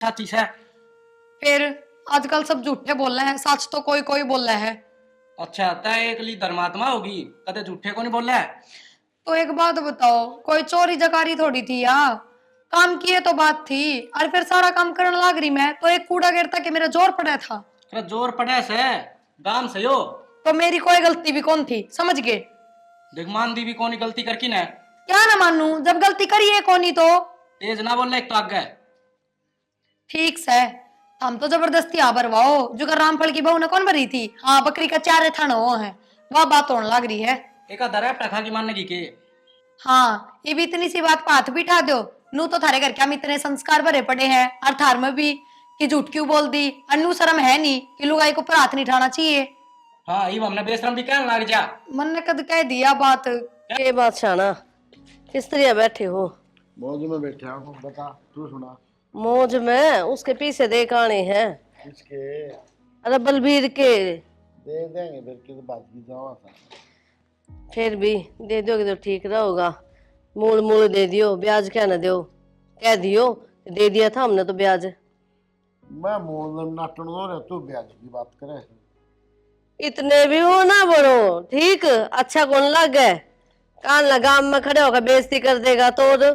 छाती से। फिर आजकल सब झूठे बोल रहे हैं, सच तो कोई कोई बोल रहा है। अच्छा तय एक ली धर्मात्मा होगी, कदे झूठे को नहीं बोल रहा है। तो एक बात बताओ, कोई चोरी जकारी थोड़ी थी यार, काम किए तो बात थी। और फिर सारा काम करने लग रही मैं तो एक कूड़ा गिरता कि मेरा जोर पड़ा था। अरे जोर पड़े से गाम से हो। तो मेरी कोई गलती भी कौन थी, समझ गए? दिगमान दी भी कौन गलती करकी ने। क्या ना मानू, जब गलती करी है कौनी तो। तेज ना बोल एक तो आगे। ठीक से हम तो जबरदस्ती आ भरवाओ, जो कर रामफल की बहू ने कौन भरी थी। हाँ बकरी का चारे थाना वो है, वह बात होने लग रही है। एक दरा टखा की मानने की के। हाँ ये भी इतनी सी बात पे हाथ बिठा दो। नू तो थारे घर के हम इतने संस्कार भरे पड़े हैं, और थार में भी कि झूठ क्यों बोल दी। अन्नू शर्म है नहीं कि लुगाई को ऊपर हाथ नहीं उठाना चाहिए। हाँ ये हमने बेशरम भी कहने लग जा। मन ने कद कह दिया बात। ये बात शाना, किस तरह बैठे हो? मौज में बैठे हूँ, बता तू सुना। मौज में उसके पीछे देख आने हैं। किसके? अरे बलबीर के। दे देंगे फिर किस बात की जावा था। फिर भी दे दोगे तो ठीक रहोगा। मूल मूल दे दियो, ब्याज क्या ना दो। कह दियो दे दिया था हमने तो ब्याज। मैं मूल नाटन हो रहा, तू ब्याज की बात करे। इतने भी हो ना बड़ो, ठीक अच्छा कौन लग गए। कान लगाम में खड़े होकर बेइज्जती कर देगा तो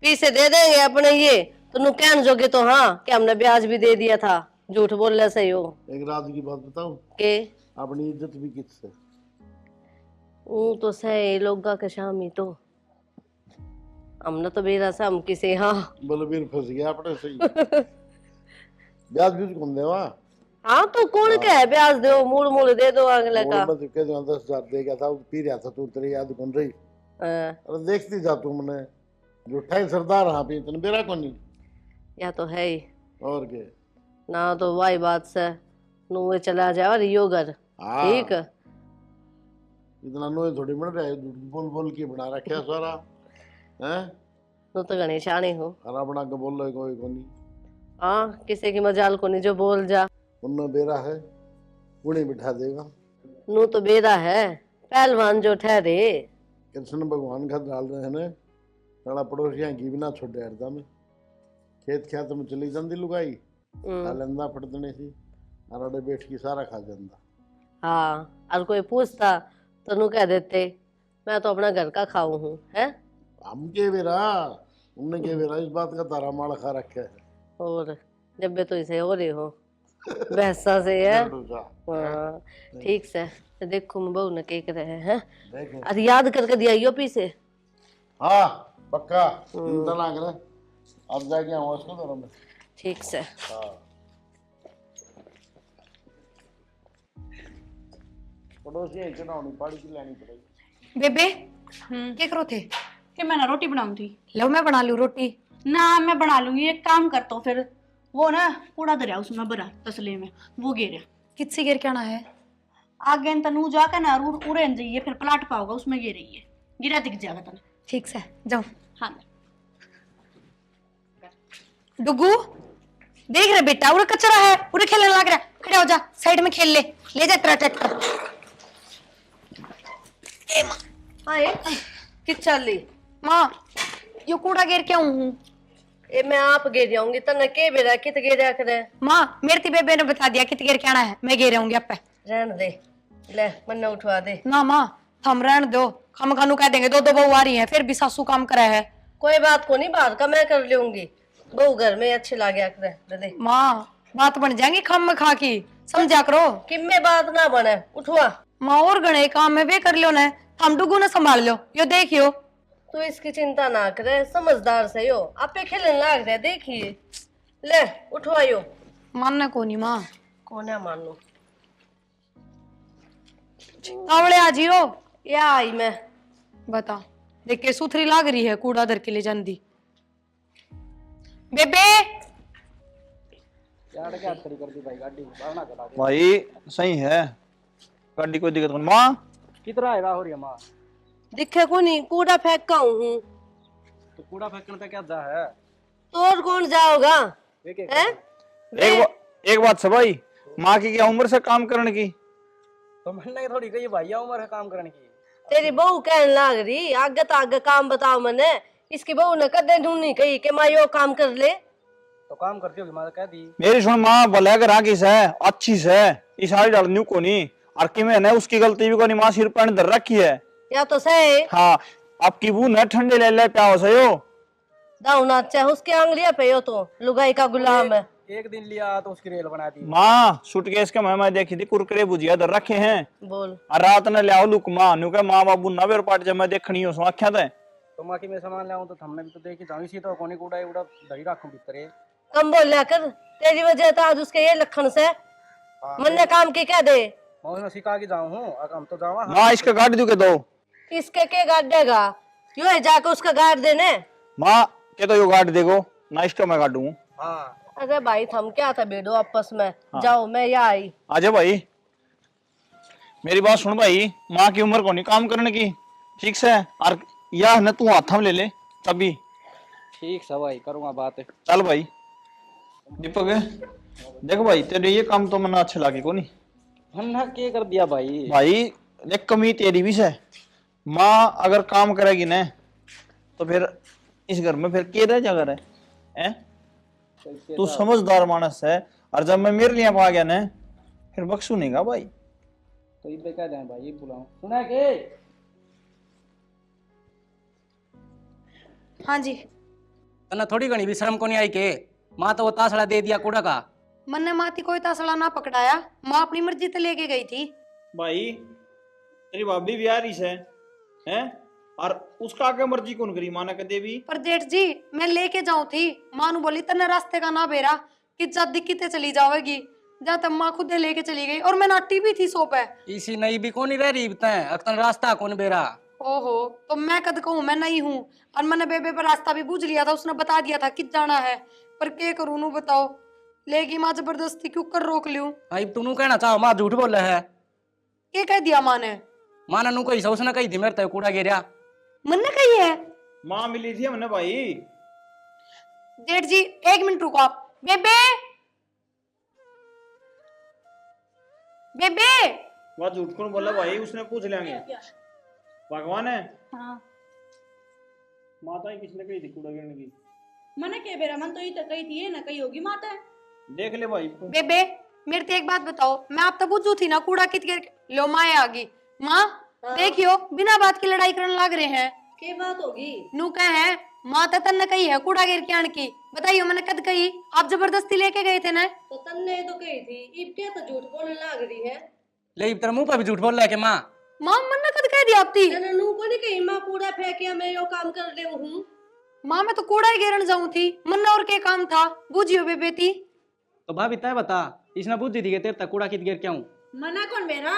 पीछे दे देंगे अपने ये। तो नु कहन जोगे तो हाँ कि हमने ब्याज भी दे दिया था। झूठ बोल रहे सही हो एक रात की बात बताऊं, के। अपनी इज्जत भी किससे। तो सही लोगा के शामी तो हमने तो बेरा से हम किसे हाँ। बलबीर फंस गया अपने सही। ब्याज भी कौन देवा। हाँ तो कौन कहे ब्याज दो, मूल मूल दे दो अगले का। मैं तुझे 10,000 दे गया था, पी रहा था तू, तेरी याद कौन रही। अरे देखती जा तू मने, झूठा ही सरदार हाँ पी तन बेरा कौन नहीं। या तो है ही और के ना तो वाई बात से नुए चला जाए और यो घर ठीक। इतना नोए थोड़ी बन रहा है, बोल बोल के बना रखा सारा हैं। नु तो गणेश शानी हो। हरा बना के बोल रहे कोई को नहीं। हाँ किसी की मजाल को नहीं जो बोल जा। उनमें बेरा है, उन्हें बिठा देगा। नु तो बेरा है पहलवान जो ठहरे। कृष्ण भगवान का डाल रहे हैं ने, सारा पड़ोसियां की भी ना छोड़े हरदा में। खेत ख्यात में चली जाती लुगाई, खा लेंदा फटदने सी, अराडे बैठ की सारा खा जाता। हाँ और कोई पूछता तो नु कह देते मैं तो अपना घर का खाऊं हूँ है। हम के बेरा, उनने के बेरा इस बात का तारा माल खा रखे है। और जब भी तो इसे हो रहे हो भैंसा से है। हाँ ठीक से तो देखो मैं बहू ने के रहे हैं। अरे याद करके दिया यो पीछे। हाँ पक्का चिंता ना करे, अब जाके आऊँ उसको दर में। ठीक से हाँ पड़ोसी है चुनाव पाड़ी की लेनी पड़ेगी। बेबे क्या करो थे? कि मैं ना रोटी बनाऊं थी। लो मैं बना लू रोटी। ना मैं बना लूंगी, एक काम करता हूँ फिर। वो ना कूड़ा दरिया उसमें भरा तसले में, वो गिरा किससे गिर के आना है? आगे तनु जाकर ना उड़े जाइए, फिर पलाट पाओगा उसमें गिर रही है, गिरा दिख जाएगा तने। ठीक से जाओ। हाँ डुगू देख रहे बेटा, उरे कचरा है, उरे खेलने लग रहा है। खड़े हो जा, साइड में खेल ले जा तेरा ट्रैक्टर। हाँ किस चली माँ यो कूड़ा गिर के आऊं हूँ। ए मैं आप गिर जाऊंगी तने के बेरा कित गिरा करे। माँ मेरे ती बेबे ने बता दिया कित गिर के आना है, मैं गिर आऊंगी आप पे। रहने दे, ले मन्ना उठवा दे। ना माँ हम रहने दो, हम खानू कह देंगे दो दो बहू आ रही है, फिर भी सासू काम करे है। कोई बात को नहीं, बात का मैं कर लूंगी। बहू घर में अच्छी लागे करे दे। माँ बात बन जाएंगी खम में खा की, समझा करो। कि में बात ना बने उठवा। माँ और गणे काम में वे कर लो ना, हम डुगू ने संभाल लो। यो देखियो तू इसकी चिंता ना करे, समझदार से हो आपे खेलने लाग रहे देखिए। ले उठवायो। मानना को नहीं माँ, कौन है मानो। तावड़े आज हो या आई मैं बता, देख के सुथरी लाग रही है कूड़ा दर के ले जांदी। बेबे भाई सही है, गाड़ी कोई दिक्कत नहीं। माँ कितना आएगा हो रही है माँ। दिखे को नहीं, कूड़ा फेंक का हूँ। तो कूड़ा फेंकने तक क्या जा है। तो और कौन जाओगा है? एक बात से भाई, माँ की क्या उम्र से काम करने की। तो मैंने थोड़ी कही भाई उम्र है काम करने की। तेरी बहू कहने लाग रही आगे तो आगे काम बताओ मने। इसकी बहू ने कदे ढूंढनी कही कि माँ यो काम कर ले। तो काम करती होगी माँ कह दी। मेरी सुन माँ, भले घर किस है अच्छी से इस सारी डाल न्यू को नहीं और कि मैंने उसकी गलती भी को नहीं, माँ सिर पर धर रखी है। या तो सही हाँ आपकी बू न ठंडे ले ले प्या हो सयो दाऊना अच्छा उसके आंगलिया पे हो तो लुगाई का गुलाम है। एक दिन लिया तो उसकी रेल बना दी। माँ सूटकेस के मैं देखी थी कुरकुरे भुजिया धर रखे हैं बोल और रात ने ले लुक माँ न्यू के माँ बाबू ना बेर पाट जब मैं देखनी हो सो आख्या थे तो माँ की मैं सामान लाऊं तो हमने भी तो देखी जाऊँ इसी तो कोनी कूड़ा उड़ा धरी रखूं भीतर। कम बोल कर तेरी वजह था आज उसके ये लक्षण से मन ने काम की क्या दे मैं उसने सिखा के जाऊँ हूँ अब हम तो जावा। माँ इसका गाड़ दू के दो इसके के गाड़ देगा यूं है जाकर उसका गाड़ देने। माँ के तो यो गाड़ देगो ना इसका मैं गाड़ू। हाँ अरे भाई थम क्या था बेडो आपस में जाओ मैं यहाँ आई। आजा भाई मेरी बात सुन भाई, माँ की उम्र को नहीं काम करने की ठीक से और यह न तू हाथ में ले ले तभी ठीक है भाई करूँगा बात। चल भाई दीपक देखो भाई तेरे ये काम तो मना अच्छा लगे को नहीं हमने क्या कर दिया भाई। भाई देख कमी तेरी भी से, माँ अगर काम करेगी ना तो फिर इस घर में फिर के रह जा घर है तू समझदार मानस है और जब मैं मेरे लिए आ गया ना फिर बख्शू नहीं गा भाई। तो ये कह दें भाई बुलाऊं सुना के। हाँ जी। तना थोड़ी घनी भी शर्म को नहीं आई के माँ तो वो तासड़ा दे दिया कूड़ा का। मन ने माती कोई तासला ना पकड़ाया, माँ अपनी मर्जी से लेके गई थी। भाई तेरी भाभी भी आ रही है और उसका क्या मर्जी कौन करी माना के देवी। पर जेठ जी मैं लेके जाऊं थी, माँ नु बोली तन्ने रास्ते का ना बेरा कि जब दिक्कते चली जाओगी, जहाँ तक माँ खुद लेके चली गई और मैं नाटी भी थी सो पे। इसी नहीं भी कौन रह रही बताए अक्तन रास्ता कौन बेरा। ओहो तो मैं कद कहूँ मैं नहीं हूँ और मैंने बेबे पर रास्ता भी पूछ लिया था, उसने बता दिया था किस जाना है, पर क्या करूँ नू बताओ, लेगी माँ जबरदस्ती क्यों कर रोक लूं। भाई तू कहना चाहो माँ झूठ बोल रहा है। क्या कह दिया माँ ने? माँ ने कही उसने कही थी मेरे तो कूड़ा गिरा। मन ने कही है? माँ मिली थी हमने भाई। जेठ जी 1 मिनट रुको आप। बेबे बेबे वह झूठ कौन बोला भाई, उसने पूछ लेंगे भगवान है। हाँ माता ही किसने कही थी कूड़ा गिरने की? मैंने के बेरा मन तो ये तो कही थी ये ना कही होगी माता। देख ले भाई। बेबे मेरे से एक बात बताओ, मैं आप तो पूछू थी ना कूड़ा कित गिर लो माए आ गई। माँ देखियो बिना बात की लड़ाई करने लग रहे हैं। क्या बात होगी? नू कह है माता तन्ने कही है कूड़ा गिर के आने की, बताइयो मैंने कद कही? आप जबरदस्ती लेके गए थे ना। तो तन्ने तो कही थी इब क्या तो झूठ बोलने लग रही है। ले तेरे मुंह पर भी झूठ बोल रहा है कि माँ। माँ मन ने कद कह दिया आप थी? तन्ने नू को नहीं कही माँ कूड़ा फेंकिया मैं यो काम कर ले हूँ। माँ मैं तो कूड़ा ही गिरन जाऊं थी, मन और क्या काम था बूझियो बेबे थी। तो भाभी तय बता इसने बुद्धि दी तेरे तक कूड़ा कित गिर क्यों? मना कौन मेरा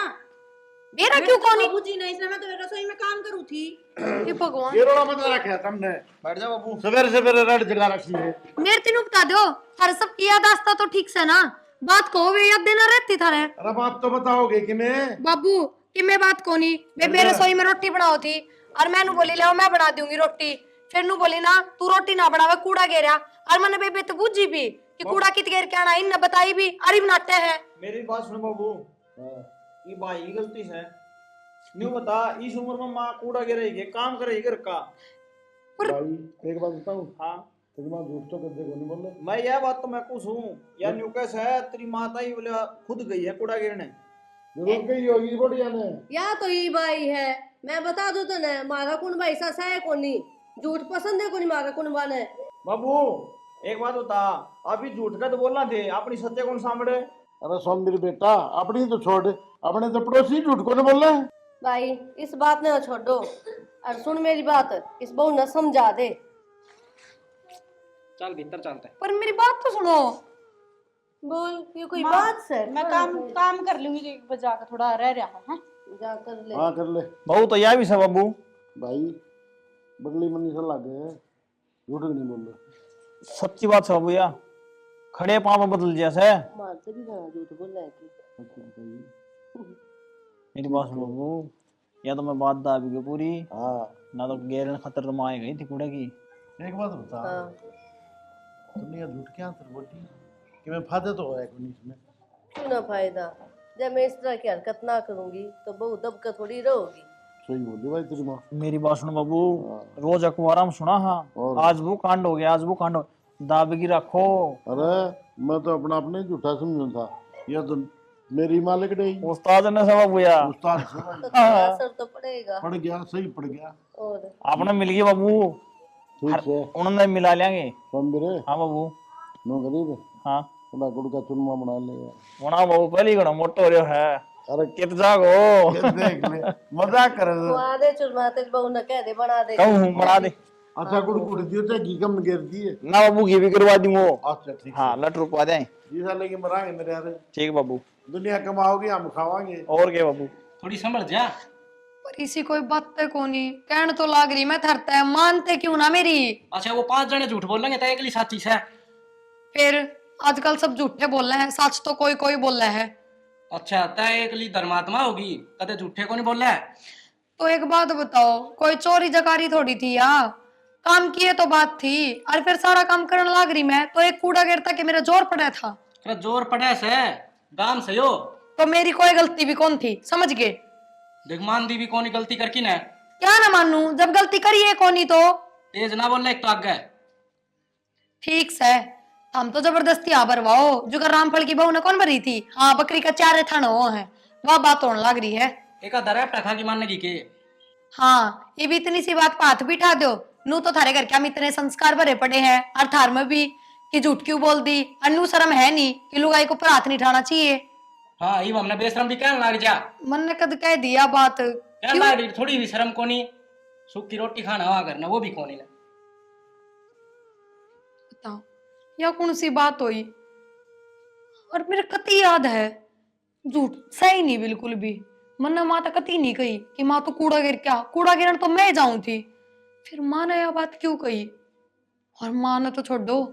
मेरा क्यों कौन? बाबूजी नहीं इसलिए मैं तो रसोई में काम करूँ थी। हे भगवान ये रोड़ा बता रखा है तुमने। बैठ जा बाबू। सवेरे सवेरे रेड जगा रखी है। मेरे तीनों बता दो हर सब की याद आस्ता तो ठीक से ना बात को वे याद देना रहती थारे। अरे बात तो बताओगे कि मैं बाबू कि मैं बात को नहीं, बेबे रसोई में रोटी बनाओ थी और मैंने बोली ले मैं बना दूंगी रोटी, फिर नू बोली ना तू रोटी ना बनावे कूड़ा गेरा, और मैंने बेबे तो बूझी भी कि कूड़ा कित गेर के आना इन बताई भी अरे बनाते हैं। मेरी बात सुन बाबू, ये भाई की गलती है न्यू बता इस उम्र में माँ कूड़ा गिरेगी काम करेगी घर का। भाई एक बात बताऊं, हाँ तेरी माँ झूठ तो कदे को नहीं बोल रही। मैं यह बात तो मैं कुछ हूँ या न्यू कैसे है तेरी माता ही बोले खुद गई है कूड़ा गिरने। जरूर गई होगी बढ़िया ने। या तो ये भाई है मैं बता दू तो ना मारा कौन भाई सा है कोनी झूठ पसंद है कोनी मारा कौन बाने। बाबू एक बात बता अभी झूठ का तो बोलना थे अपनी सत्य कौन सामने। अरे सोन मेरी बेटा अपनी तो छोड़, अपने तो पड़ोसी झूठ को नहीं बोल रहे। भाई इस बात ने छोड़ो और सुन मेरी बात इस बहू न समझा दे। चल भीतर चलते हैं। पर मेरी बात तो सुनो। बोल ये कोई माँ, बात से मैं काम कर लूंगी एक बजा के थोड़ा रह रहा है। जा कर ले। हाँ कर ले बहु तो यह भी है बाबू। भाई बगली मनी से लागे हैं, झूठ नहीं बोल रहे। सच्ची बात है बाबू यार, खड़े पाँव में बदल जैसे मारते भी ना झूठ बोल रहा है कि मेरी बात सुन बाबू, या तो मैं बात दाबी गई पूरी हाँ ना तो गैर खतर तो माए गई थी कूड़े की। एक बात बता, हाँ। तुमने ये झूठ क्या तर बोटी कि मैं फायदा तो होया कोनी इसमें। क्यों ना फायदा, जब मैं इस तरह की हरकत ना करूंगी तो बहू दब कर थोड़ी रहोगी। सही बोली भाई तेरी माँ। मेरी बात सुनो बाबू, रोज अखबार में सुना हाँ और? आज वो कांड हो गया आज वो कांड हो, दाब की रखो। अरे मैं तो अपना अपने झूठा समझा था, यह तो मेरी मालिक नहीं। उस्ताद ने सब बुया उस्ताद तो समझ थोड़ा असर तो पड़ेगा। पड़ गया, सही पड़ गया। और आपने मिल गए बाबू, ठीक है उन्होंने मिला लेंगे। पंबिरे हाँ बाबू। नो गरीब हाँ थोड़ा गुड़ का चूरमा बना ले। वना बाबू पहली घड़ा मोटो हो रहा है। अरे कित जागो देख ले, मजाक कर रहे बना दे चुरमा, तेरी बहू ने कह दे बना दे। कहूँ बना दे अच्छा गुड़ गुड़ दियो तो घी कम गिर दिए। ना बाबू, घी भी करवा दूंगा। अच्छा ठीक हाँ लट रुकवा दें। जी साले की मरांगे मेरे यार, ठीक बाबू। दुनिया कमाओगे हम खावांगे। और क्या बाबू। थोड़ी संभल जा। पर इसी कोई बात है कोनी, कहने तो लाग रही मैं थरता है, मानते क्यों ना मेरी। अच्छा वो 5 जने झूठ बोलेंगे तो एक ली साची से। फिर आजकल सब झूठे बोल रहे हैं, सच तो कोई कोई बोल रहा है। अच्छा तय एक ली धर्मात्मा होगी, कदे झूठे को नहीं बोल रहा है। तो एक बात बताओ, कोई चोरी जकारी थोड़ी थी या काम किए तो बात थी। और फिर सारा काम करने लग रही मैं तो एक कूड़ा गिरता कि मेरा जोर पड़ा था। अरे जोर पड़े से गाम से यो। तो मेरी कोई गलती भी कौन थी, समझ गए। देख मान दी भी कौन गलती करकी ना। क्या ना मानू, जब गलती करी है कोनी तो तेज ना बोल एक तो आगे। ठीक से हम तो जबरदस्ती आ भरवाओ, जो कर रामफल की बहू ने कौन भरी थी। हाँ बकरी का चारे थाना वो है, वह बात होने लग रही है। एक दरा टखा की मानने की के। हाँ ये भी इतनी सी बात पाथ बिठा दो, नू तो थारे घर क्या में इतने संस्कार भरे पड़े हैं और थार में भी कि झूठ क्यों बोल दी। अन्नू शर्म है नहीं कि लुगाई को पर हाथ नहीं उठाना चाहिए। हाँ ये हमने बेशरम भी कहने लग जा। मन ने कद कह दिया बात। क्या क्यों? लाड़ी थोड़ी भी शर्म कोनी, सूखी रोटी खाना वहां करना वो भी कोनी ना। बताओ या कौन सी बात हुई। और मेरे कति याद है, झूठ सही नहीं बिल्कुल भी। मन ने माँ तो कति नहीं कही कि माँ तो कूड़ा गिर, क्या कूड़ा गिरन तो मैं जाऊं थी। फिर माँ ने यह बात क्यों कही। और माँ ने तो छोड़ दो,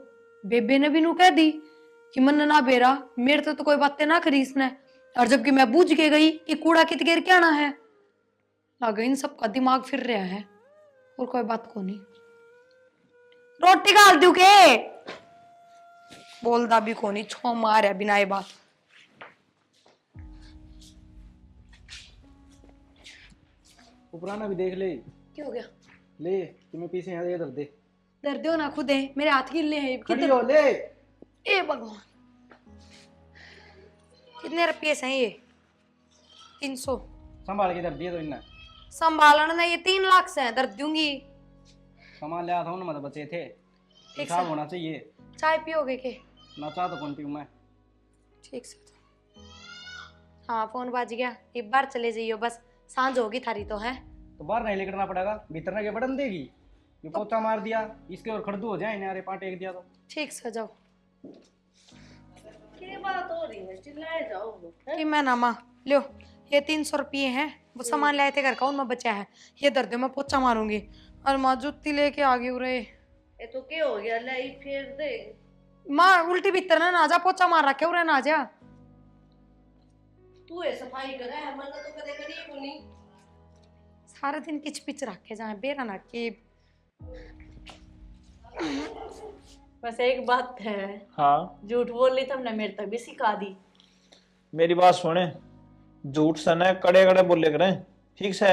बेबे ने भी नू कह दी कि मन ना बेरा मेरे तो कोई बातें ना करी इसने। और जबकि मैं बूझ के गई कि कूड़ा कित गिर के आना है। लगा इन सबका दिमाग फिर रहा है और कोई बात को नहीं। रोटी गाल दू के बोलदा भी कोनी, छो मार बिना ये बात। वो पुराना भी देख ले। क्या हो गया? ले तुम्हें पीछे यहाँ ये दर्द दे। दर्द हो ना खुद है, मेरे हाथ गिल्ले हैं। खड़ी हो ले। ए भगवान, कितने रुपये से हैं ये? 300। संभाल के दर्द दिए तो इन्ना संभालना ना, ये 3 लाख से हैं, दर्द दूंगी। सामान लिया था उन्हें, मतलब बचे थे, हिसाब होना चाहिए। चाय पियोगे के? ना चाह तो कौन पीऊँ मैं। ठीक से। हाँ फोन बाज गया, एक बार चले जाइयो बस, सांझ होगी थारी तो है। तो बाहर नहीं लेकर करना पड़ेगा, भीतर ना के बटन देगी। ये पोचा मार दिया, इसके और खड़दू हो जाए ना, पार्ट एक दिया तो। ठीक से जाओ। क्या बात हो रही है, चिल्लाए जाओ। कि मैं ना माँ लो, ये 300 रुपये हैं, वो सामान लाए थे घर का, उनमें बचा है। ये दर्द मैं पोचा मारूंगी। और माँ जुत्ती लेके आ गई उरे। ये तो क्या हो गया, लाई फेर दे। माँ उल्टी भीतर ना जा, पोचा मार रखे उरे ना जा। तू ये सफाई करे है, मन तो कदे करी कोनी। सारे दिन किच पिच रखे जाए बेरा ना कि। बस एक बात है, हाँ झूठ बोल ली तुमने मेरे तक भी सिखा दी। मेरी बात सुने, झूठ से न कड़े कड़े बोले करें, ठीक से।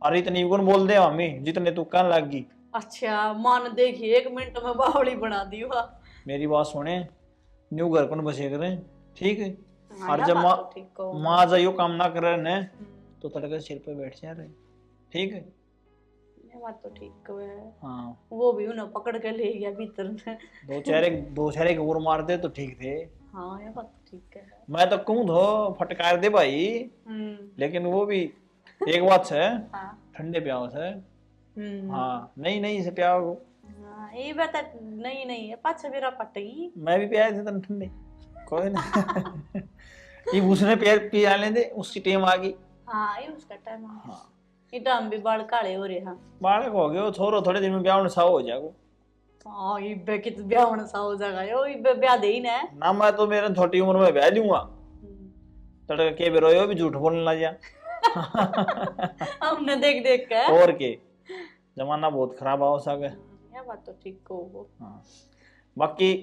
अरे इतनी कौन बोल दे मम्मी जितने तू कहने लगी। अच्छा मान देखिए 1 मिनट में बावली बना दी हुआ। मेरी बात सुने, न्यू घर कौन बसे करें, ठीक है। हाँ, और या जब बात माँ तो ठीक कहो। माँ जाइयो काम ना कर रहे ने तो तड़के सिर पे बैठ जा रहे, ठीक है। ये बात तो ठीक कहो है। हाँ वो भी उन्हें पकड़ के ले गया भीतर में। दो चेहरे के और मार दे तो ठीक थे। हाँ ये बात तो ठीक है। मैं तो कहूँ धो फटकार दे भाई, लेकिन वो भी एक बात से हाँ ठंडे प्याओ से। हाँ नहीं नहीं से प्याओ। हाँ, ये बात नहीं नहीं है, पाछा मेरा पटेगी। मैं भी पिया थे तन ठंडे, कोई ना। ये उसने पिया लेंदे, उसकी टीम आ गई। हाँ ये उसका टाइम। हाँ ये टाइम भी बाल काले हो रहे हैं। बालक हो गए, वो छोरो थोड़े दिन में ब्याह में साव हो जाएगा। हाँ ये बे कित ब्याह होने सा हो जाएगा यो, ये ब्याह दे ही ना। ना मैं तो मेरे छोटी उम्र में ब्याह दूंगा। तड़के के बेरो भी झूठ बोलने लग जा। हमने देख देख के। और के जमाना बहुत खराब हो सके। ये बात तो ठीक को। हाँ बाकी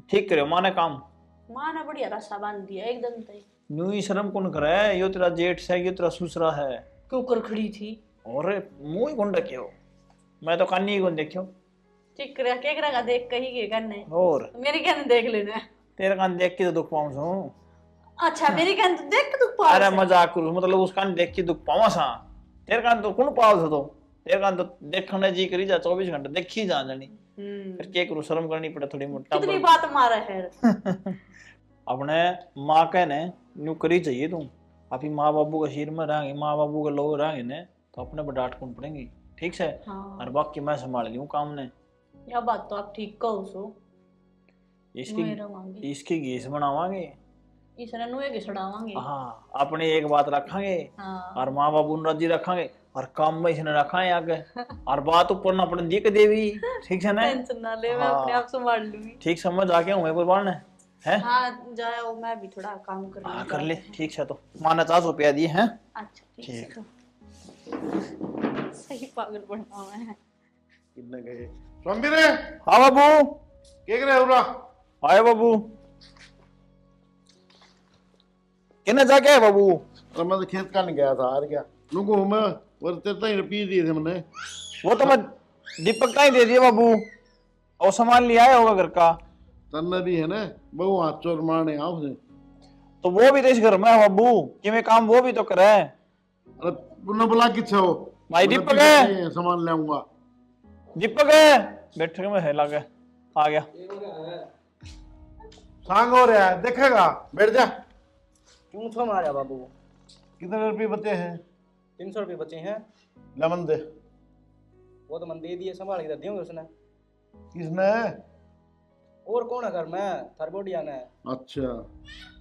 ठीक करे माने काम। माँ ने बढ़िया रस्सा बांध दिया एकदम तय। न्यू ही शर्म कौन करे, यो तेरा जेठ है, यो तेरा ससुरा है। क्यों कर खड़ी थी? और मुंह ही कौन रखे हो, मैं तो कानी ही कौन देखियो। ठीक करे के करेगा देख कही के करने और मेरी कहने देख लेना। तेरे कान देख के तो दुख पाऊं सू। अच्छा मेरी कहने तो देख तू पास अरे मजाक करू, मतलब उस कान देख के दुख पावा सा। तेरे कान तो कौन पाल तो तेरे कान तो देखने जी करी जा 24 घंटे देखी जा जानी। फिर क्या करूं, शर्म करनी पड़े थोड़ी मोटा। कितनी बात मारा है। अपने माँ के ने न्यू करी चाहिए तू। अभी माँ बाबू के शीर में रहेंगे, माँ बाबू के लोग रहेंगे ने तो अपने पर डांट कौन पड़ेंगी, ठीक है। हाँ। और बाकी मैं संभाल लियूं काम ने। यह बात तो आप ठीक कहो सो। इसकी इसकी गीस बनावांगे, इसने नुए के छड़ावांगे। हाँ अपनी एक बात रखांगे। हाँ। और माँ बाबू ने राजी रखांगे और काम में इसने रखा है आगे। और बात ऊपर ना पड़े दी के देवी, ठीक है ना। टेंशन ना ले, मैं अपने आप संभाल लूंगी। ठीक समझ आके हूँ मैं कुर्बान है। हाँ जाओ, मैं भी थोड़ा काम कर हाँ कर ले, ठीक है। तो माना 400 रुपया दिए हैं। अच्छा ठीक है। सही पागल बनना मैं। कितने गए स्वामी रे? हाँ बाबू के करे उरा? आए बाबू। किन्ने जाके है बाबू? अरे मैं तो खेत का नहीं गया था, हार गया लूंगू मैं और तेरे ही रुपये दिए थे मैंने। वो तो मैं दीपक का ही दे दिया बाबू, और सामान ले आया होगा घर का। तन्ने भी है ना बहु हाथ चोर मारने आओ से। तो वो भी तो इस घर में है बाबू, कि मैं काम वो भी तो करे। अरे तूने बोला किच्छे हो? भाई दीपक है, सामान ले आऊंगा। दीपक है बैठ के मैं है लगे आ गया। सांग हो रहा है देखेगा, बैठ जा। क्यों छो मारा बाबू? कितने रुपये बचे हैं? 300 रुपये बचे हैं। लेमन दे। वो तो मन दे दिए, संभाल के दिए उसने। किसने? और कौन है घर में? थरबोडिया ने। अच्छा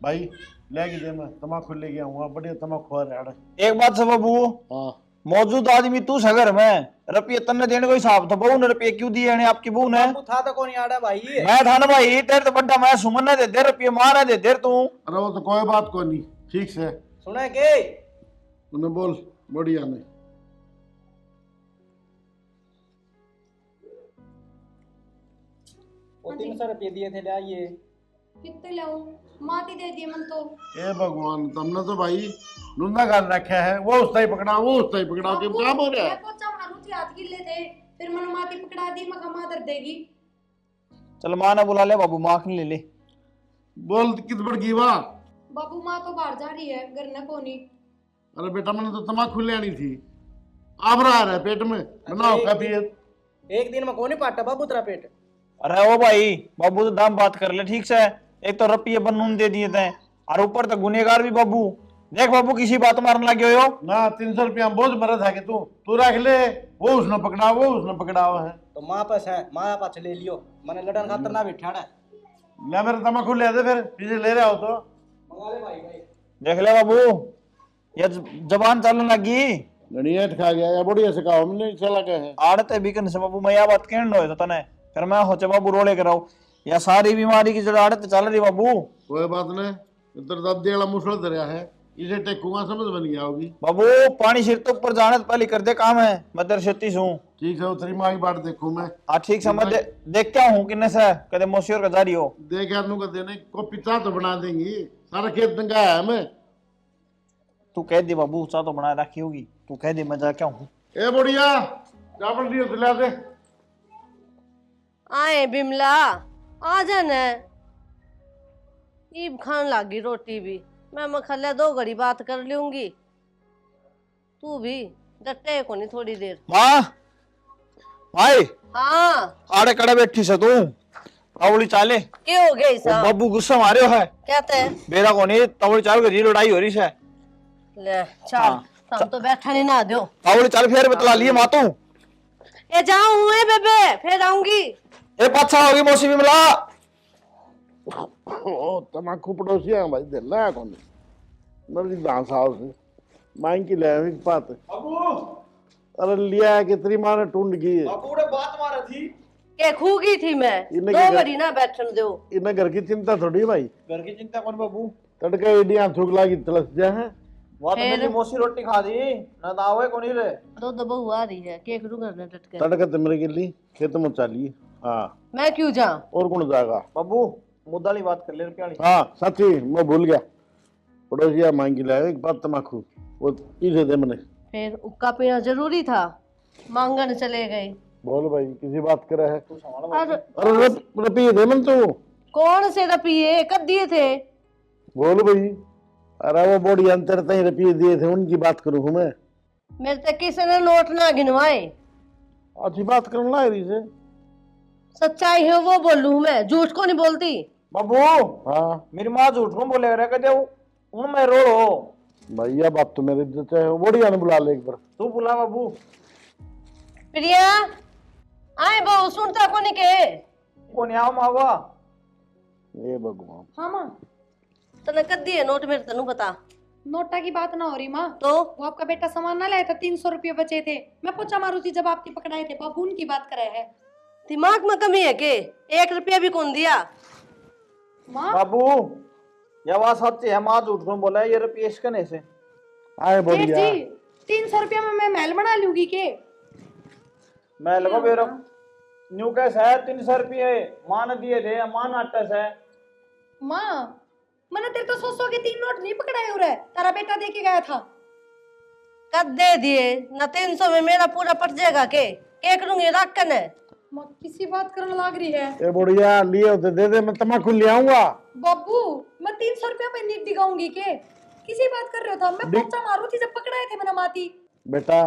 भाई लेके दे, मैं तम्बाकू लेके आऊंगा, बढ़िया तम्बाकू आ रहा है। एक बात से बाबू, हाँ मौजूद आदमी तू है घर में, रुपये तन्ने देने को हिसाब था। बहू ने रुपये क्यों दिए ने? आपकी बहू ने। बाबू था तो कौन आड़ा भाई? मैं था ना भाई, तेरे तो बड्डा मैं सुमन ने दे रुपये, मार दे दे तू। अरे वो तो कोई बात को नहीं, ठीक से सुना के तूने बोल बढ़िया ने। वो 300 रुपये दिए थे, ले आइए। कितने लाऊं? माती दे दिए मन तो। ए भगवान, तुमने तो भाई नुंदा कर रखा है। वो उसता ही पकड़ा, वो उसता ही पकड़ा के काम हो रहा है। मैं पोचा मारू थी, हाथ गिल्ले थे, फिर मन माती पकड़ा दी, मैं कमा दर देगी। चल माँ ने बुला ले बाबू, माँ ले ले। बोल कित बड़ गई वाह? बाबू माँ तो बाहर जा रही है, घर न कोनी। अरे बेटा मैंने तो तम्बाकू ले आनी थी, अब रहा है पेट में, बनाओ का पिए। एक दिन में कौन ही पाटा बाबू तेरा पेट? अरे ओ भाई बाबू तो दाम बात कर ले, ठीक से। एक तो रुपये बनून दे दिए थे और ऊपर तो गुनेगार भी बाबू। देख बाबू किसी बात मारने लगे हो ना 300 रुपया बोझ मरा था कि तू रख ले, वो उसने पकड़ा, वो उसने पकड़ा हुआ है। तो माँ पास है, माँ पास ले लियो। मैंने लड़न खातर ना बिठाड़ा। ले मेरे तम्बाकू ले दे, फिर पीछे ले रहे हो तो मंगा ले भाई भाई। देख ले बाबू, ये जबान चलने लगी। गणियत खा गया या बढ़िया से कहा हमने चला गया है। आड़ते बिकन से बाबू, मैं यह बात कहने हो तो तने फिर मैं होचे बाबू रोले कराऊ। या सारी बीमारी की जड़ आड़त चल रही बाबू। कोई बात नहीं, इधर दादी वाला मुसल दरिया है, इसे टेकूंगा, समझ बन गया होगी। बाबू पानी सिर तो ऊपर जाने तो पहले कर दे काम है, मैं तेरे छत्ती हूँ। ठीक है, उतरी माँ की बात देखूं मैं। हाँ ठीक समझ देख क्या हूँ किन्ने से कदे मोशियर का जारी हो। देख यार का देने को पिता तो बना देंगी, सारा खेत दंगा है हमें। तू कह दे बाबू, चाह तो बना रखी होगी, तू कह दे मैं जा क्या हूँ। ए बढ़िया चावल दियो दिला दे। आए बिमला आ जाना, ईब खान लागी रोटी भी। मैं मखले 2 घड़ी बात कर लूंगी, तू भी डटे को नहीं थोड़ी देर। माँ भाई हाँ आड़े कड़े बैठी से तू तवड़ी चाले। क्या हो गया इसा? बाबू गुस्सा मारे है क्या थे? बेरा को नहीं, तवड़ी चाल गई लड़ाई हो रही है। ले चल, हम तो बैठा नहीं ना दो। तवड़ी चाल फिर बतला लिए माँ तू। ए जाऊं है बेबे, फिर आऊंगी। ए पाछा होगी मौसी बिमला। ओ तम्बाकू पड़ोसिया भाई दे ला कौन मर्जी दांत साहब से मांग की ले एक बात। बाबू अरे लिया है कि तेरी माँ ने टूंड की है। बाबू ने बात मारा थी के खूगी थी मैं, इन्हें 2 क्या- घड़ी ना बैठन दो। इन्हें घर की चिंता थोड़ी है भाई, घर की चिंता कौन बाबू। तड़के एडियां थूक लागी तलस जा है। वो तो मेरी मौसी रोटी खा दी ना, दावे को नहीं रे। दो बहू आ रही है, के करू करने टटके। तड़के ते मेरे के लिए खेत में चाली। हाँ मैं क्यों जा? और कौन जाएगा? बाबू मुद्दा वाली बात कर ले रुपया वाली। हाँ सच्ची मैं भूल गया, पड़ोसिया मांगी लाया एक बात तम्बाकू, वो पीछे दे मैंने। फिर उक्का पीना जरूरी था, मांगन चले गए। बोल भाई, किसी बात करे है? अरे अरे रुपये दे मन तू। कौन से रुपये कब दिए थे? बोल भाई। अरे वो बॉडी अंतर तई रुपये दिए थे, उनकी बात करूं हूं मैं। मेरे तक किसी ने नोट ना गिनवाए। अच्छी बात करने ला रही से। सच्चाई है वो बोलूं मैं, झूठ को नहीं बोलती। बाबू हाँ मेरी माँ झूठ को बोले रहे कहते उन मैं रो हो। भैया, बात तो मेरी इज्जत है, बॉडी आने बुला ले एक बार। तू बुला बाबू। प्रिया आए बहु सुनता को नहीं के। कौन आओ मावा? ये भगवान। हाँ माँ, तने कद दिए नोट मेरे तनु बता। नोटा की बात ना हो रही माँ। तो वो आपका बेटा सामान ना लाया था, 300 रुपये बचे थे। मैं पोछा मारू थी जब आपकी पकड़ाए थे। बाबू उनकी बात करे है। दिमाग में कमी है के? 1 रुपया भी कौन दिया? माँ बाबू ये बात सच्ची है, माँ झूठ को बोला है, ये रुपये इसके नहीं से। आए जेठ बढ़िया। जी, 300 रुपया में मैं महल बना लूंगी के? मैं लगा बेरो न्यू कैसे है 300 रुपये माँ ने दिए थे, माँ नाटक है। माँ मैंने तेरे तो 100 के 3 नोट नहीं पकड़ाए हो रहे, तारा बेटा दे के गया था। कद दे दिए न? 300 में मेरा पूरा पट जाएगा के? करूंगी रखन है। माँ किसी बात करने लग रही है। ये बढ़िया लिए होते दे दे, मैं तम्बाकू ले आऊंगा। बाबू मैं 300 रुपया पे नीट दिखाऊंगी के? किसी बात कर रहे हो था? मैं पोछा मारू थी जब पकड़ाए थे मैंने माती। बेटा,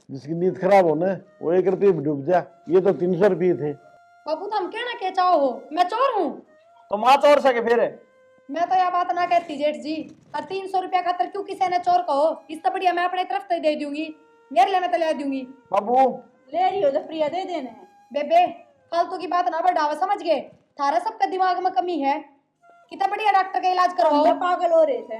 जिसकी नींद खराब हो ना वो 1 रुपये भी डूब जा। ये तो 300 रुपये थे। बाबू तुम कहना क्या चाहो हो? मैं चोर हूँ? तो माँ चोर सके फिर? मैं तो यह बात ना कहती जेठ जी। और 300 रुपया खातर क्यों किसी ने चोर कहो? इससे बढ़िया मैं अपने तरफ से दे दूंगी, मेरे लिए मैं तो ले दूंगी। बाबू ले रही हो तो प्रिया दे देने हैं। बेबे फालतू की बात ना बढ़ावा, समझ गए? थारा सबका दिमाग में कमी है। कितना बढ़िया डॉक्टर का इलाज करवाओ। हम पागल हो रहे थे।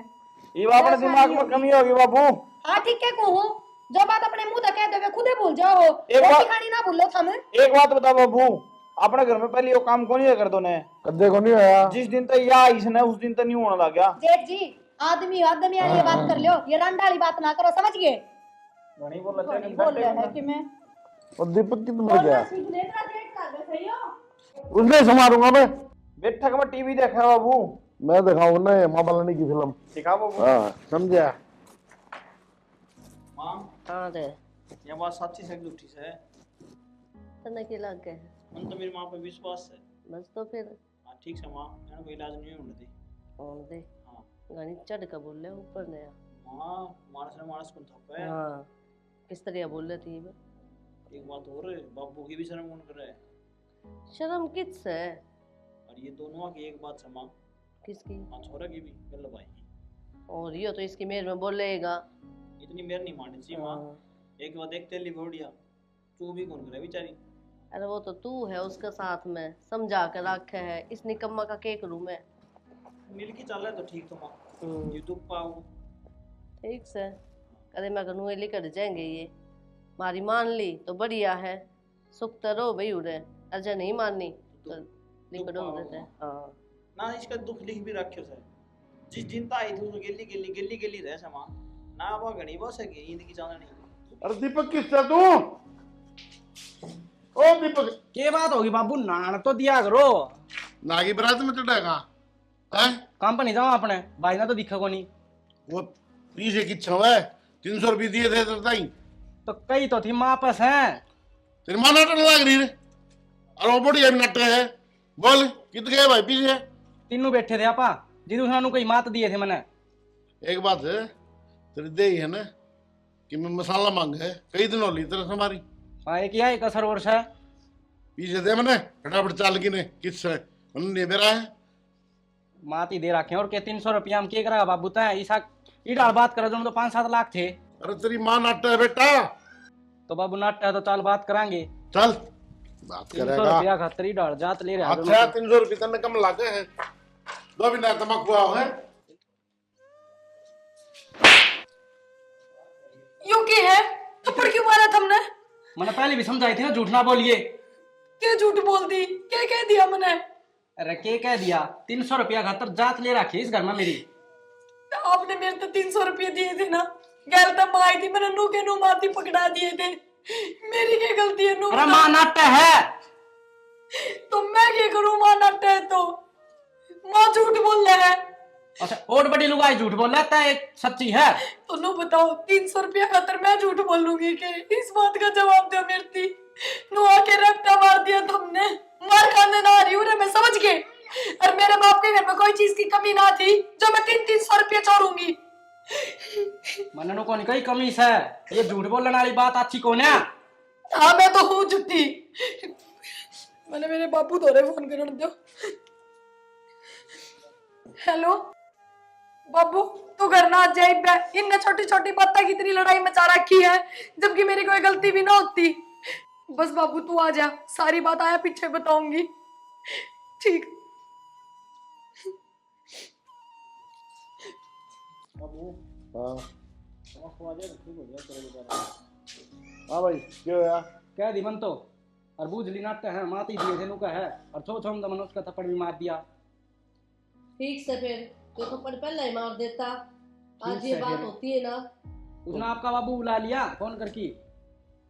ये अपने दिमाग में कमी होगी बाबू। हाँ ठीक है कहूँ, जो बात अपने मुंह तक कह दोगे खुदे भूल जाओ। एक रोटी बात- खानी ना भूलो थम। एक बात बता बाबू, अपने घर में पहले वो काम कौन ही कर दो ने? कद्दे को नहीं होया। जिस दिन तक या इसने उस दिन तक नहीं होने लग गया। जेठ जी आदमी आदमी वाली बात कर लो, ये रंड वाली बात ना करो, समझ गए? घणी बोला बड़ी बोल रहा है कि मैं और दीपक कितना मर गया? सीख लेता देख कर सही हो। उसने संभालूंगा मैं। बैठक में टीवी देखा है बाबू। मैं दिखाऊं ना ये मामालानी की फिल्म। दिखा बाबू। हाँ समझा। माँ हाँ दे ये बात सच्ची से झूठी से है? तने के लग गए? मन तो मेरी माँ पे विश्वास है। बस तो फिर हाँ ठीक है माँ, मैंने कोई इलाज नहीं होने दी। और दे हाँ गानी चढ़ का बोल रहे ऊपर नया। माँ, मानस ने मानस को थप्पा है। हाँ किस तरह बोल रही थी? एक बात और है, बाबू की भी शर्म कौन करे? शर्म किस है? और ये दोनों की एक बात समा, किसकी? हाँ छोरा की भी गल भाई। और यो तो इसकी मेर में बोलेगा। इतनी मेर नहीं माननी चाहिए माँ। एक बात एक तेली बोड़िया तू भी कौन करे बेचारी। अरे वो तो तू है उसके साथ में समझा के रखे है, इस निकम्मा का के करूं मैं? मिल के चल रहा है तो ठीक तो माँ। ये दुख पाओ ठीक से कदे मैं करूँ लेकर जाएंगे ये। मारी मान ली तो बढ़िया है, सुख तो रो भाई उड़े। अर्जा नहीं माननी तो लिखड़ो देते। हाँ ना इसका दुख लिख भी रखे सर। जिस दिन ता आई थी तो गिल्ली गिल्ली गिल्ली गिल्ली रह समा ना वो घनी बस है कि इनकी जाना नहीं। अरे दीपक किससे तू? ओ दीपक, के बात होगी बाबू, नान तो दिया करो। नागी बरात में चढ़ेगा हैं? काम पर नहीं जाओ अपने भाई ना तो दिखा को नहीं। वो पीछे किच्छा है 300 रुपये दिए थे तो ताई। तो कई तो थी माँ पास है। तेरी माँ नाटक लग रही है। और वो बड़ी नाटक है। बोल कित गए भाई पीछे? तीनों बैठे थे आपा, जिदू उन्होंने कोई मात दिए थे मैंने। एक बात है, तेरी दे ही है ना कि मैं मसाला मांग है, कई दिन हो ली तेरे से हमारी। हाँ एक या एक असर वर्ष है। पीछे दे मैंने फटाफट चाल की ने किससे उन्होंने मेरा है। मात ही दे रखे और के 300 रुपया हम के करेगा बाबू तय ईसा इडाल बात करे जो तो 5-7 लाख थे। अरे तेरी माँ नाटक है बेटा। तो बाबू नाट है तो चाल बात करांगे। चल बात 300 करेगा। रुपया खातर इडाल जात ले रहा अच्छा 300 रुपये तने कम लागे है। दो भी ना तमक हुआ है। यू के है? थप्पड़ क्यों मारा तुमने? मैंने पहले भी समझाई थी ना झूठ ना बोलिए। क्या झूठ बोल दी? क्या कह दिया मैंने? अरे के कह दिया? 300 रुपया खातर जात ले रखी इस घर में मेरी। आपने मेरे तो 300 रुपये दिए थे ना, गैर तब आई थी, मैंने नू के नू माती पकड़ा दिए थे। मेरी क्या गलती है? नू अरे माँ नाट्य है तो मैं क्या करूं? माँ नाट्य है तो माँ झूठ बोल रहा है। अच्छा और बड़ी लुगाई झूठ बोल रहा है, सच्ची है? तुनु बताओ 300 रुपया खातर मैं झूठ बोलूंगी के? इस बात का जवाब दो मेरे ती। नु आके रट्टा मार दिया तुमने, मार खाने ना आ रही हूँ रे मैं, समझ के। और मेरे बाप के घर में कोई चीज की कमी ना थी जो मैं 300 रुपया छोड़ूंगी। मन को कई कमी है, ये झूठ बोलने वाली बात अच्छी कौन है? हाँ मैं तो हूँ झूठी। मैंने मेरे बापू दौरे फोन कर दो। हेलो बाबू, तू घर ना आ जाए, इनने छोटी छोटी बातें कितनी लड़ाई मचा रखी है, जबकि मेरी कोई गलती भी ना होती। बस बाबू तू आ जा, सारी बात आया पीछे बताऊंगी। ठीक। हाँ हाँ भाई क्या होया? कह दी मन तो और बूझ ली नाटक है, माती दिए थे का है और छो छो तो मनोज का थप्पड़ भी मार दिया। ठीक से फिर तो थप्पड़ पहले ही मार देता। आज ठीक ये से बात फिर। होती है ना। उसने आपका बाबू बुला लिया फोन करके।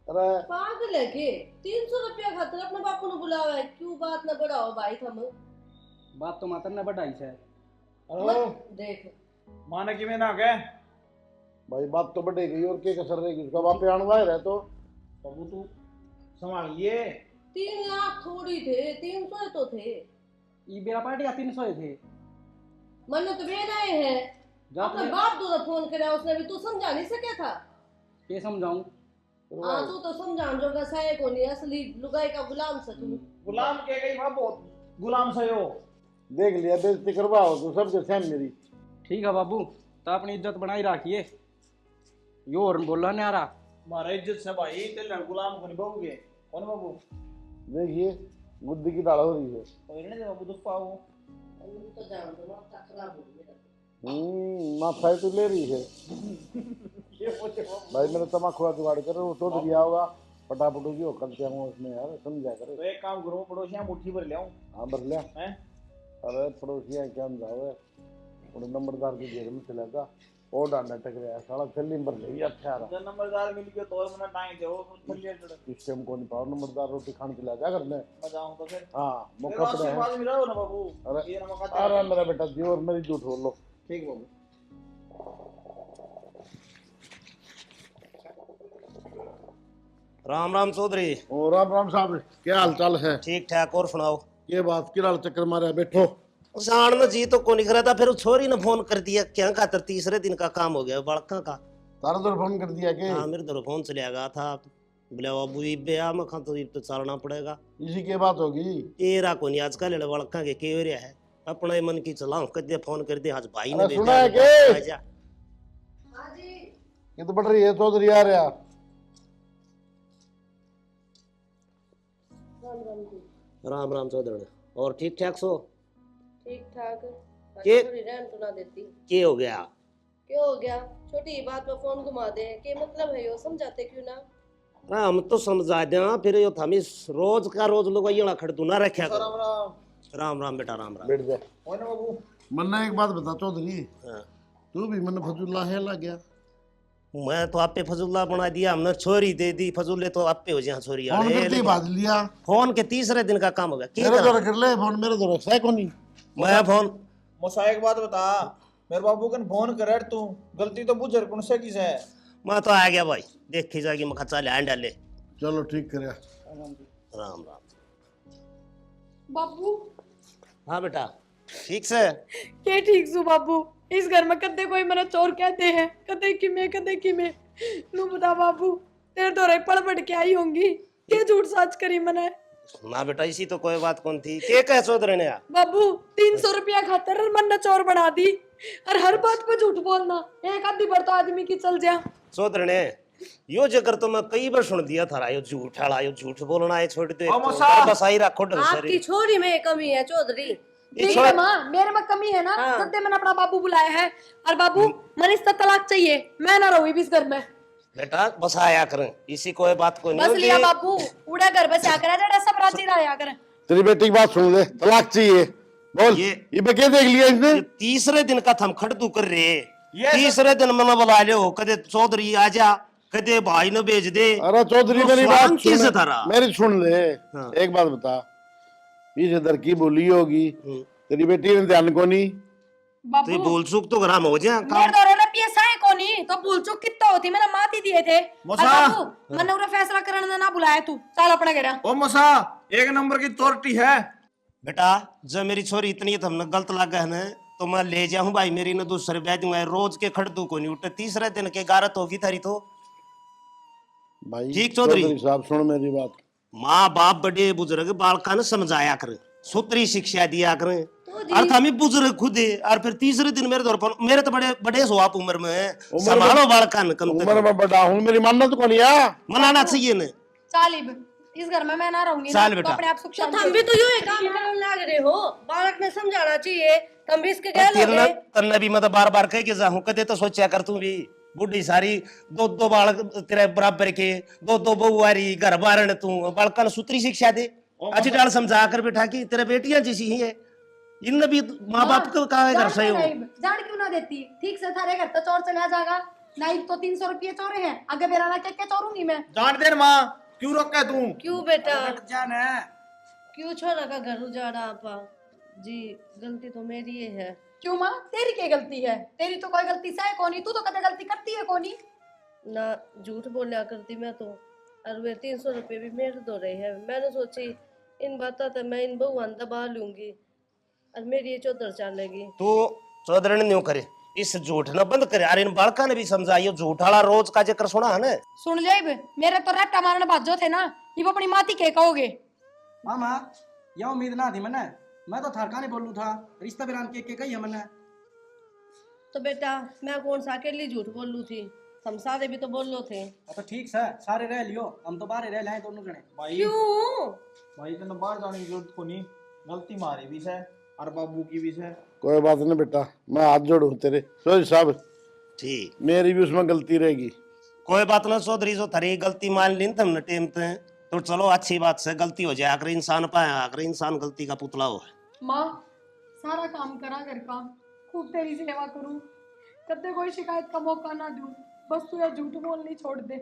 अरे पागल है के? 300 रुपया खातर अपने बापू ने बुलावा है, क्यों बात न बढ़ाओ भाई तुम। बात तो मातर ने बढ़ाई है। मत देख माने कि मैं ना गए भाई बात तो बढ़े गई और क्या कसर रहेगी, उसका बाप पे आणवा है तो बाबू तू संभालिए। 3 लाख थोड़ी थे, 300 तो थे। ये बेरा पार्टी या 300 थे। मन तो बे रहे हैं अपने बाप तो फोन करा उसने भी, तू समझा नहीं सके था। ये समझाऊं? हाँ तू तो समझान जोगा सहे को नहीं, असली लुगाई का गुलाम से तू। गुलाम के गई बाबू, गुलाम से हो। देख लिया, बेइज्जती करवाओ तो सबके सहन मेरी। ठीक है बाबू, तो अपनी इज्जत बनाई रखिए। यो और बोला नहीं आ रहा। हमारा इज्जत से भाई तेल गुलाम को निभाओगे कौन बाबू? देखिए बुद्धि की दाढ़ हो रही है। कोई नहीं बाबू दुख पाओ। तो जान दो ना, खराब हो गया। माथा तो ले रही है भाई, मेरा तमाकू जुगाड़ कर वो तो दिया होगा पटापटू की होकर क्या हूँ उसमें यार, समझा करे। तो एक काम करो, पड़ोसियां मुट्ठी भर ले आऊं। हाँ भर लिया हैं? अरे पड़ोसियाँ क्या जाओ है, थोड़े नंबरदार की जेब में चला था और डांडा टकराया साला, थैली भर ले अच्छा रहा। जब नंबरदार मिल गया तो मना टाइम दे वो थल्ले चढ़ इस टाइम को नहीं पाओ, नंबरदार रोटी खाने चला जा करने। मजाऊं तो फिर। हाँ मेरा मौका पड़ा है। आशीर्वाद मिला हो ना बाबू। अरे ये नमक अरे मेरा बेटा जी और मेरी झूठ बोल लो। ठीक बाबू। राम राम चौधरी। और राम राम साहब, क्या हाल चाल है? ठीक ठाक, और सुनाओ। ये बात किराड़ चक्कर मारे बैठो। जान में जी तो कौन रहा था, फिर उस छोरी ने फोन कर दिया, क्या खातर तीसरे दिन का काम हो गया बड़का का। तारा तो फोन कर दिया कि हाँ मेरे तरफ फोन चला गया था, बोले बाबू ब्याह में खा तो चलना पड़ेगा। इसी की बात होगी। तेरा को नहीं आजकल बड़का के क्यों रहा है, अपने मन की चलाओ कदे फोन कर दे, आज भाई ने अरे सुना भेजा है के? आजा। हाँ जी। ये तो बढ़ रही है चौधरी आ रहा। राम राम जी। राम राम चौधरी, और ठीक ठाक सो? ठीक ठाक। के? थोड़ी रहन तो ना देती। क्या हो गया? क्यों हो गया? छोटी बात पे फोन घुमा दे, के मतलब है यो, समझाते क्यों ना? हम तो समझा दे, फिर यो थमी रोज का रोज लोग ये खड़तू ना रखा करो। राम राम। राम राम बेटा, राम राम। बैठ जा। कौन बाबू? मन्ना एक बात बता चौधरी, हाँ। तू भी मन फजुल्ला है लग गया। मैं तो आपे फजुल्ला बना दिया, हमने छोरी दे दी, फजुल्ले तो आपे हो जाए छोरी फोन वाले। करते ही बाज लिया। फोन के तीसरे दिन का काम हो गया। मेरे क्या तो कर ले फोन, मेरे तो रखा है कोनी। मैं फोन मुसा एक बात बता, मेरे बाबू कन फोन करे तू गलती तो बुझर कौन से किसे है? मैं तो आ गया भाई, देखी जाएगी मैं खचा ले डाले। चलो ठीक करे। राम राम। बाबू हाँ बेटा ठीक से। के ठीक सु बाबू, इस घर में कदे कोई मेरा चोर कहते हैं, कदे कि मैं नू बता बाबू, तेरे दौरे पड़ पड़ के आई होंगी, के झूठ साच करी मने। ना बेटा इसी तो कोई बात कौन थी, के कह चौधरी ने यार? बाबू 300 रुपया खातर मन ने चोर बना दी, और हर बात पे झूठ बोलना, एक आधी बार तो आदमी की चल जा। चौधरी ने यो जगर तो मैं कई बार सुन दिया था, यो झूठ वाला, यो झूठ बोलना है, छोड़ दे बस आई रखो ढंग से। आपकी छोरी में कमी है चौधरी। ठीक है माँ, मेरे में कमी है ना, हाँ। तब मैंने अपना बाबू बुलाया है। और बाबू मन इसका तलाक चाहिए, मैं ना रहूँ इस घर में। बेटा बस आया करें, इसी कोई बात को नहीं बस लिया होगी। बाबू, उड़ा घर बस आकर जड़ा सब राजी रहा कर। तेरी बेटी की बात सुन ले, तलाक चाहिए बोल। ये क्या देख लिया इसने? ये तीसरे दिन का थम खड़तू कर रहे, तीसरे दिन मैंने बुला लो, कदे चौधरी आजा, कदे भाई ने भेज दे। अरे चौधरी तो मेरी स्वांग बात कैसे सुन, धरा? मेरी सुन ले। हाँ। एक बात बता, इस इधर की बोली होगी तेरी बेटी ने ध्यान को नहीं? तो ये भूल चूक तो ग्राम हो जाए मेरे काम दौरे ना पियसा है कोनी तो भूल चूक कितना होती मैंने माती दिए थे मौसा। और बाबू मैंने उन्हें फैसला करने ना बुलाया तू चल अपना घेरा। ओ मसा, एक नंबर की तोरटी है। बेटा जब मेरी छोरी इतनी तो हमने गलत लगा है ना तो मैं ले जाऊं भाई मेरी न दूसरे ब्याह दूंगा रोज के खड़दू को नहीं उठे तीसरे दिन के गारत होगी थारी तो भाई ठीक चौधरी। साहब सुन मेरी बात। माँ बाप बड़े बुजुर्ग बालका ने समझाया कर सूत्री शिक्षा दिया कर और हम बुजुर्ग खुद है और फिर तीसरे दिन मेरे दौर पर मेरे तो बड़े बड़े सो आप उम्र में संभालो बालका ने कम उम्र में बड़ा हूँ, मेरी मानना तो कौन है? मनाना चाहिए न चालिब इस घर में मैं ना रहूंगी चाल ना, बेटा। तो अपने आप सुख तो शांति तुम भी तो यूं ही काम करने लग रहे हो, बालक ने समझाना चाहिए, तुम भी इसके गैर तेरे लगे। तन्ने भी मतलब बार बार कह के जाऊं कदे तो सोचा कर तू भी बुढ़ी सारी दो दो बालक तेरे बराबर के दो दो बहुआरी घर बारण तू बालका ने सूत्री शिक्षा दे अच्छी डाल समझा कर बैठा की तेरे बेटियां जैसी ही है इन भी माँ बाप को कहा घर सही हो जान क्यों ना देती ठीक से थारे घर तो चोर चला जाएगा नहीं तो 300 रुपये चोरे हैं आगे मेरा ना क्या चोरूंगी मैं। जान दे माँ, क्यों रोका तू? क्यों बेटा, जान है क्यों छोरा का घर उजाड़ा आपा? जी गलती तो मेरी ही है। क्यों माँ तेरी क्या गलती है? तेरी तो कोई गलती से है कोनी, तू तो कभी गलती करती है कोनी ना, झूठ बोलिया करती मैं तो। और वे 300 रुपये भी मेरे दो रहे हैं। मैंने सोची इन बातों तो मैं इन बहुआन दबा लूंगी और मेरी ये चौधर चलेगी। तू चौधरी ने न्यू करे इस झूठ न बंद करे अरे इन बालका ने भी समझाइयो झूठ वाला रोज का जिक्र सुना है ना सुन ले मेरे तो रट्टा मारने बाजो थे ना ये वो अपनी माती के कहोगे। मामा यह उम्मीद ना थी मैंने, मैं तो थारका नहीं बोलूं था रिश्ता बिरान के कही है मैंने। तो बेटा मैं कौन सा अकेली झूठ बोल लू थी, हम सारे भी तो बोल लो थे। तो ठीक है सारे रह लियो, हम तो बाहर रह लाए दोनों जने। भाई क्यों? भाई तेन बाहर जाने की जरूरत को नहीं, गलती मारी भी है और बाबू की भी है। कोई बात नहीं बेटा, मैं हाथ जोड़ू तेरे चौधरी साहब, ठीक मेरी भी उसमें गलती रहेगी। कोई बात ना चौधरी जो थारी गलती मान ली तुमने टेम पे तो चलो अच्छी बात से गलती हो जाए अगर इंसान पाया अगर इंसान गलती का पुतला हो। माँ सारा काम करा घर का, खूब तेरी सेवा करूं, कदे कोई शिकायत का मौका ना दूं, बस तू ये झूठ बोलनी छोड़ दे।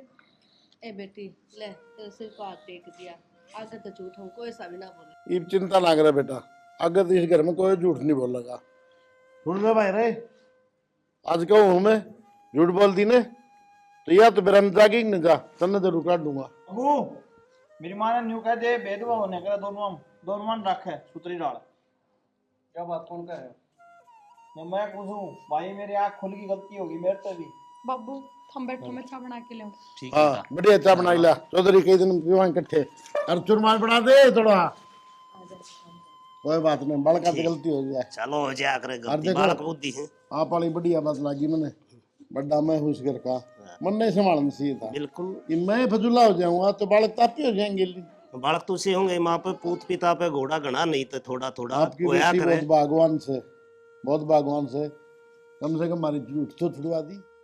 ए बेटी ले तेरे सिर को हाथ टेक दिया, आगे तो झूठ हम कोई सा भी ना बोले। ये चिंता ना करे बेटा, अगर तो इस घर में कोई झूठ नहीं बोलेगा। सुन ले भाई रे, आज कहूँ हूँ मैं झूठ बोलती ने तो या तो बेरन जागी न जा तन्ने जरूर काट दूंगा। बाबू मेरी माँ ने न्यू कह दे बेदवा होने का दोनों मन रख है सूत्री डाल। क्या बात कौन कह रहे हो? मैं पूछूं भाई, मेरी आँख खुल की गलती होगी मेरे से भी। बाबू हम बैठो मैं चाय बना के ले ठीक है हाँ बढ़िया चाय बनाई ला चौधरी, कई दिन पीवा इकट्ठे और चुरमान बना दे थोड़ा। कोई बात नहीं, बालका से गलती हो जाए। चलो हो जाए करे गलती देखो। बालक बुद्धि है आप वाली बढ़िया बात लगी मैंने, बड़ा मैं हूँ इस घर का, मन नहीं संभालना चाहिए था बिल्कुल कि मैं फजुला हो जाऊंगा तो बालक तापी हो जाएंगे। बालक तो से होंगे माँ पे पूत पिता पे घोड़ा गणा नहीं तो थोड़ा थोड़ा आपकी होया बेटी करे बहुत भगवान से, बहुत भगवान से कम हमारी झूठ तो छुड़वा दी।